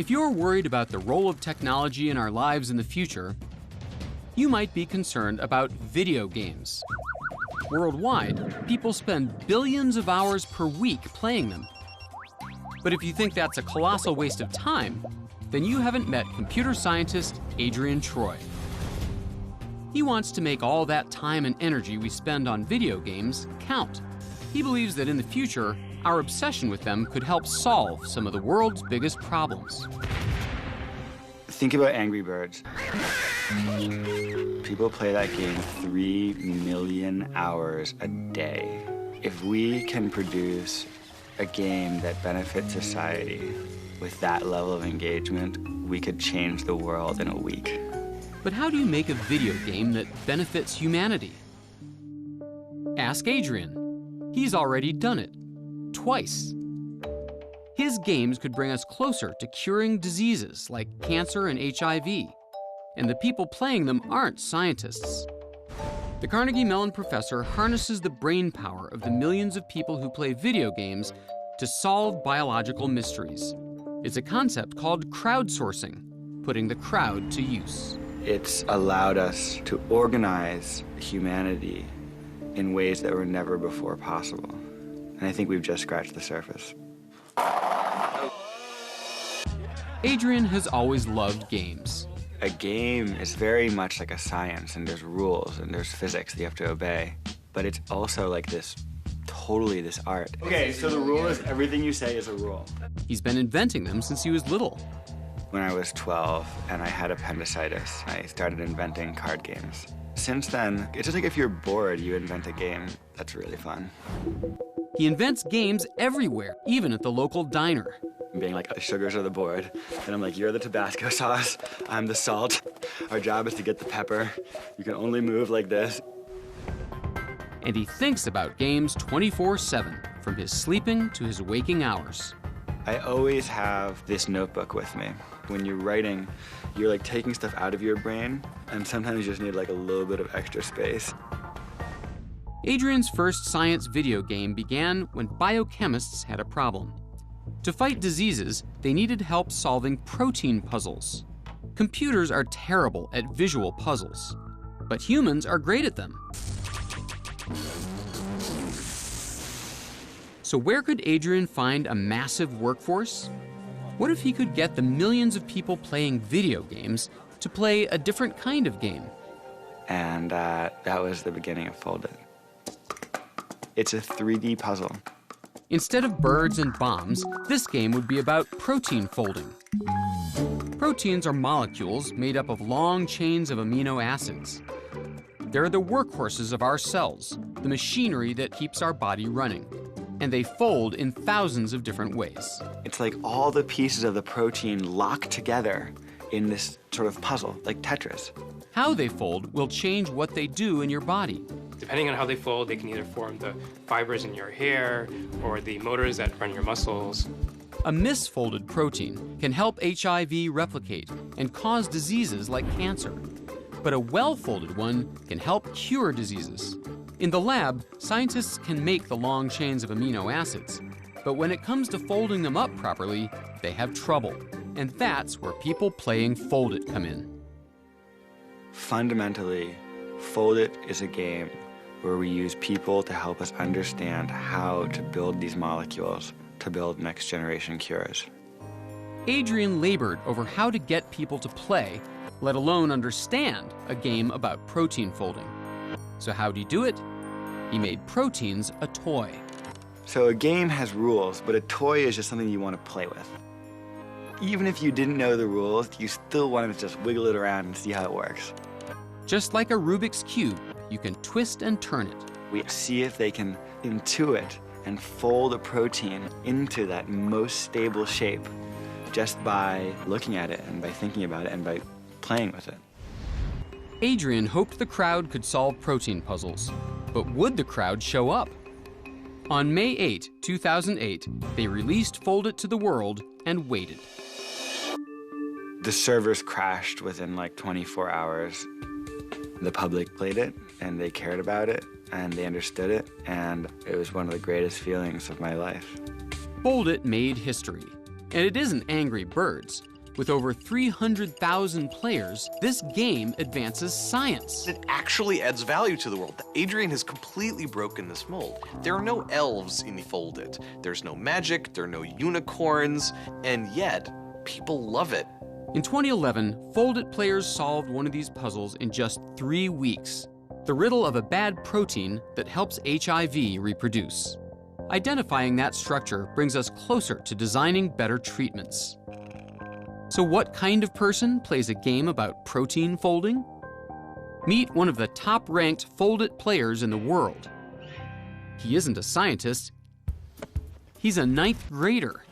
If you're worried about the role of technology in our lives in the future, you might be concerned about video games. Worldwide, people spend billions of hours per week playing them. But if you think that's a colossal waste of time, then you haven't met computer scientist Adrien Treuille. He wants to make all that time and energy we spend on video games count. He believes that in the future, our obsession with them could help solve some of the world's biggest problems. Think about Angry Birds. People play that game 3 million hours a day. If we can produce a game that benefits society with that level of engagement, we could change the world in a week. But how do you make a video game that benefits humanity? Ask Adrien. He's already done it. Twice. His games could bring us closer to curing diseases like cancer and HIV. And the people playing them aren't scientists. The Carnegie Mellon professor harnesses the brain power of the millions of people who play video games to solve biological mysteries. It's a concept called crowdsourcing, putting the crowd to use. It's allowed us to organize humanity in ways that were never before possible. And I think we've just scratched the surface. Adrien has always loved games. A game is very much like a science, and there's rules and there's physics that you have to obey. But it's also like this art. Okay, so the rule is everything you say is a rule. He's been inventing them since he was little. When I was 12 and I had appendicitis, I started inventing card games. Since then, it's just like if you're bored, you invent a game. That's really fun. He invents games everywhere, even at the local diner. Being like, the sugars are the board. And I'm like, you're the Tabasco sauce, I'm the salt. Our job is to get the pepper. You can only move like this. And he thinks about games 24/7, from his sleeping to his waking hours. I always have this notebook with me. When you're writing, you're like taking stuff out of your brain, and sometimes you just need like a little bit of extra space. Adrien's first science video game began when biochemists had a problem. To fight diseases, they needed help solving protein puzzles. Computers are terrible at visual puzzles, but humans are great at them. So where could Adrien find a massive workforce? What if he could get the millions of people playing video games to play a different kind of game? And that was the beginning of FoldIt. It's a 3D puzzle. Instead of birds and bombs, this game would be about protein folding. Proteins are molecules made up of long chains of amino acids. They're the workhorses of our cells, the machinery that keeps our body running. And they fold in thousands of different ways. It's like all the pieces of the protein locked together in this sort of puzzle, like Tetris. How they fold will change what they do in your body. Depending on how they fold, they can either form the fibers in your hair or the motors that run your muscles. A misfolded protein can help HIV replicate and cause diseases like cancer. But a well-folded one can help cure diseases. In the lab, scientists can make the long chains of amino acids, but when it comes to folding them up properly, they have trouble. And that's where people playing FoldIt come in. Fundamentally, FoldIt is a game where we use people to help us understand how to build these molecules to build next-generation cures. Adrien labored over how to get people to play, let alone understand, a game about protein folding. So how'd he do it? He made proteins a toy. So a game has rules, but a toy is just something you want to play with. Even if you didn't know the rules, you still want to just wiggle it around and see how it works. Just like a Rubik's Cube, you can twist and turn it. We see if they can intuit and fold a protein into that most stable shape just by looking at it and by thinking about it and by playing with it. Adrien hoped the crowd could solve protein puzzles, but would the crowd show up? On May 8, 2008, they released FoldIt to the world and waited. The servers crashed within like 24 hours. The public played it, and they cared about it, and they understood it, and it was one of the greatest feelings of my life. FoldIt made history. And it isn't Angry Birds. With over 300,000 players, this game advances science. It actually adds value to the world. Adrien has completely broken this mold. There are no elves in FoldIt. There's no magic, there are no unicorns, and yet, people love it. In 2011, FoldIt players solved one of these puzzles in just 3 weeks. The riddle of a bad protein that helps HIV reproduce. Identifying that structure brings us closer to designing better treatments. So what kind of person plays a game about protein folding? Meet one of the top-ranked FoldIt players in the world. He isn't a scientist, he's a 9th grader.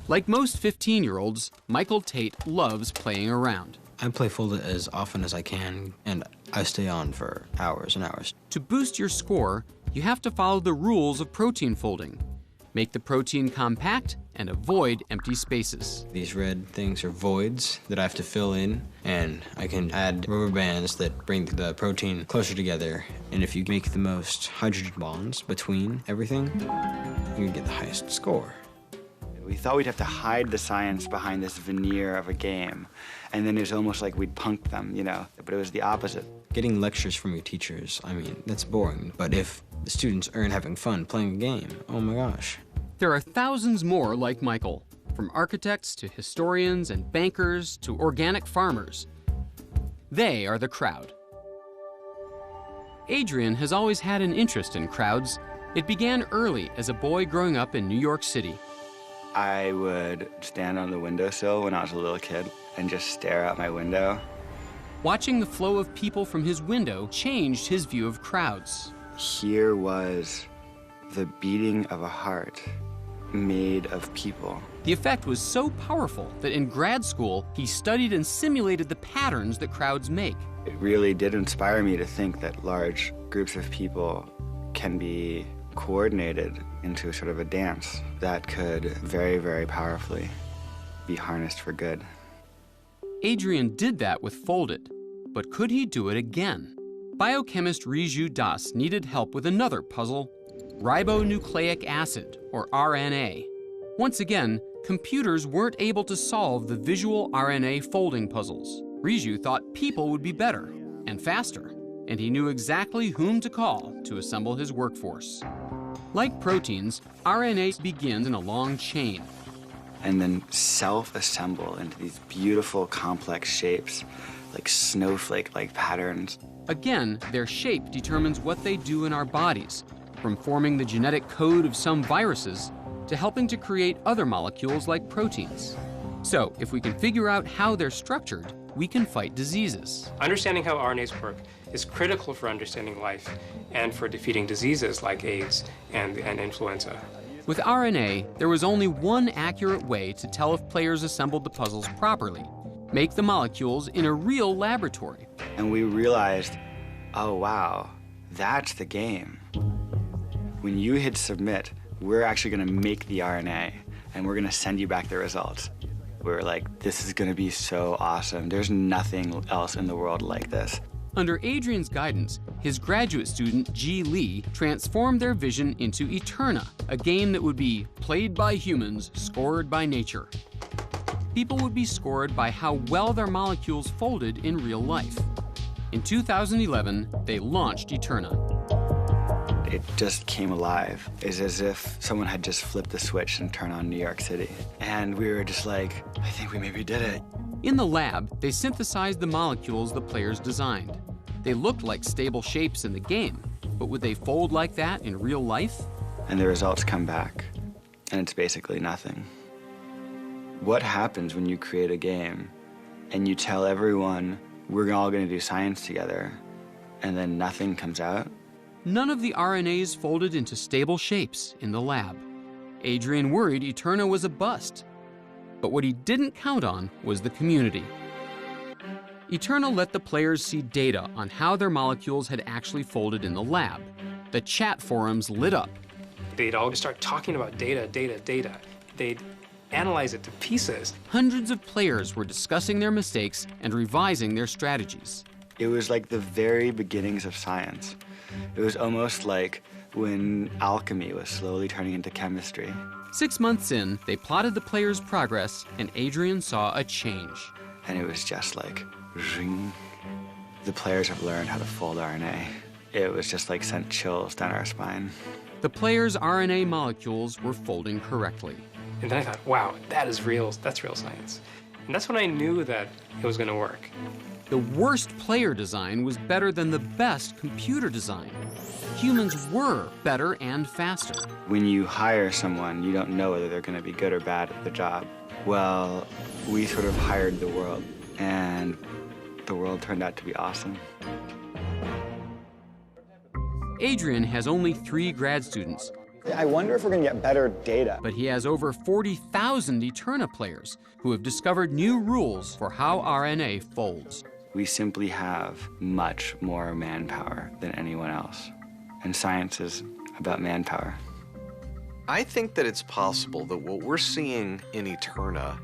Like most 15-year-olds, Michael Tate loves playing around. I play FoldIt as often as I can, and I stay on for hours and hours. To boost your score, you have to follow the rules of protein folding. Make the protein compact and avoid empty spaces. These red things are voids that I have to fill in, and I can add rubber bands that bring the protein closer together. And if you make the most hydrogen bonds between everything, you can get the highest score. We thought we'd have to hide the science behind this veneer of a game, and then it was almost like we'd punked them, you know, but it was the opposite. Getting lectures from your teachers, I mean, that's boring, but if the students aren't having fun playing a game, oh my gosh. There are thousands more like Michael, from architects to historians and bankers to organic farmers. They are the crowd. Adrien has always had an interest in crowds. It began early as a boy growing up in New York City. I would stand on the windowsill when I was a little kid and just stare out my window. Watching the flow of people from his window changed his view of crowds. Here was the beating of a heart made of people. The effect was so powerful that in grad school, he studied and simulated the patterns that crowds make. It really did inspire me to think that large groups of people can be coordinated into sort of a dance that could very, very powerfully be harnessed for good. Adrien did that with FoldIt, but could he do it again? Biochemist Riju Das needed help with another puzzle, ribonucleic acid, or RNA. Once again, computers weren't able to solve the visual RNA folding puzzles. Riju thought people would be better and faster, and he knew exactly whom to call to assemble his workforce. Like proteins, RNA begins in a long chain. And then self-assemble into these beautiful, complex shapes, like snowflake-like patterns. Again, their shape determines what they do in our bodies, from forming the genetic code of some viruses to helping to create other molecules like proteins. So, if we can figure out how they're structured, we can fight diseases. Understanding how RNAs work is critical for understanding life and for defeating diseases like AIDS and influenza. With RNA, there was only one accurate way to tell if players assembled the puzzles properly: make the molecules in a real laboratory. And we realized, oh wow, that's the game. When you hit submit, we're actually gonna make the RNA and we're gonna send you back the results. We were like, this is gonna be so awesome. There's nothing else in the world like this. Under Adrien's guidance, his graduate student, Ji Lee, transformed their vision into Eterna, a game that would be played by humans, scored by nature. People would be scored by how well their molecules folded in real life. In 2011, they launched Eterna. It just came alive. It's as if someone had just flipped the switch and turned on New York City. And we were just like, I think we maybe did it. In the lab, they synthesized the molecules the players designed. They looked like stable shapes in the game, but would they fold like that in real life? And the results come back, and it's basically nothing. What happens when you create a game and you tell everyone, we're all gonna do science together, and then nothing comes out? None of the RNAs folded into stable shapes in the lab. Adrien worried Eterna was a bust. But what he didn't count on was the community. Eterna let the players see data on how their molecules had actually folded in the lab. The chat forums lit up. They'd all start talking about data. They'd analyze it to pieces. Hundreds of players were discussing their mistakes and revising their strategies. It was like the very beginnings of science. It was almost like when alchemy was slowly turning into chemistry. 6 months in, they plotted the players' progress, and Adrien saw a change. And it was just like, zing. The players have learned how to fold RNA. It was just like sent chills down our spine. The players' RNA molecules were folding correctly. And then I thought, wow, that's real science. And that's when I knew that it was going to work. The worst player design was better than the best computer design. Humans were better and faster. When you hire someone, you don't know whether they're going to be good or bad at the job. Well, we sort of hired the world, and the world turned out to be awesome. Adrien has only 3 grad students. I wonder if we're going to get better data. But he has over 40,000 Eterna players who have discovered new rules for how RNA folds. We simply have much more manpower than anyone else. And science is about manpower. I think that it's possible that what we're seeing in Eterna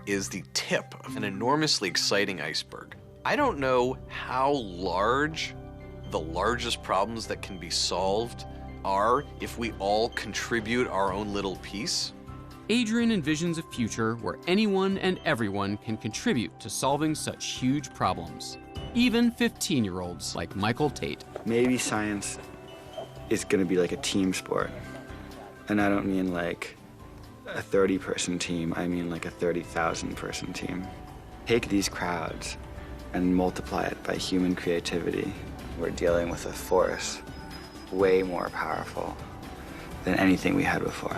is the tip of an enormously exciting iceberg. I don't know how large the largest problems that can be solved are if we all contribute our own little piece. Adrien envisions a future where anyone and everyone can contribute to solving such huge problems, even 15-year-olds like Michael Tate. Maybe science is going to be like a team sport. And I don't mean like a 30-person team, I mean like a 30,000-person team. Take these crowds and multiply it by human creativity. We're dealing with a force way more powerful than anything we had before.